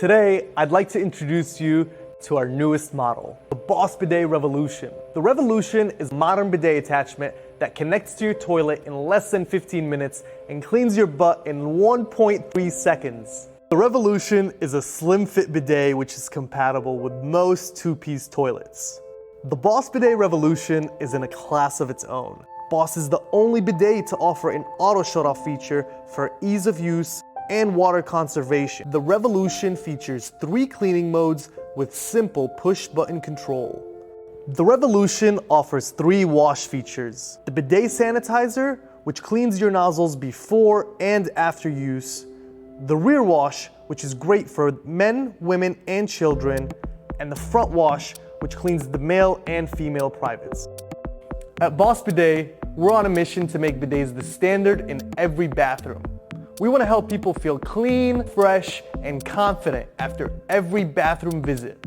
Today, I'd like to introduce you to our newest model, the Boss Bidet Revolution. The Revolution is a modern bidet attachment that connects to your toilet in less than 15 minutes and cleans your butt in 1.3 seconds. The Revolution is a slim fit bidet which is compatible with most two-piece toilets. The Boss Bidet Revolution is in a class of its own. Boss is the only bidet to offer an auto shut-off feature for ease of use and water conservation. The Revolution features 3 cleaning modes with simple push-button control. The Revolution offers 3 wash features: the bidet sanitizer, which cleans your nozzles before and after use, the rear wash, which is great for men, women, and children, and the front wash, which cleans the male and female privates. At Boss Bidet, we're on a mission to make bidets the standard in every bathroom. We want to help people feel clean, fresh, and confident after every bathroom visit.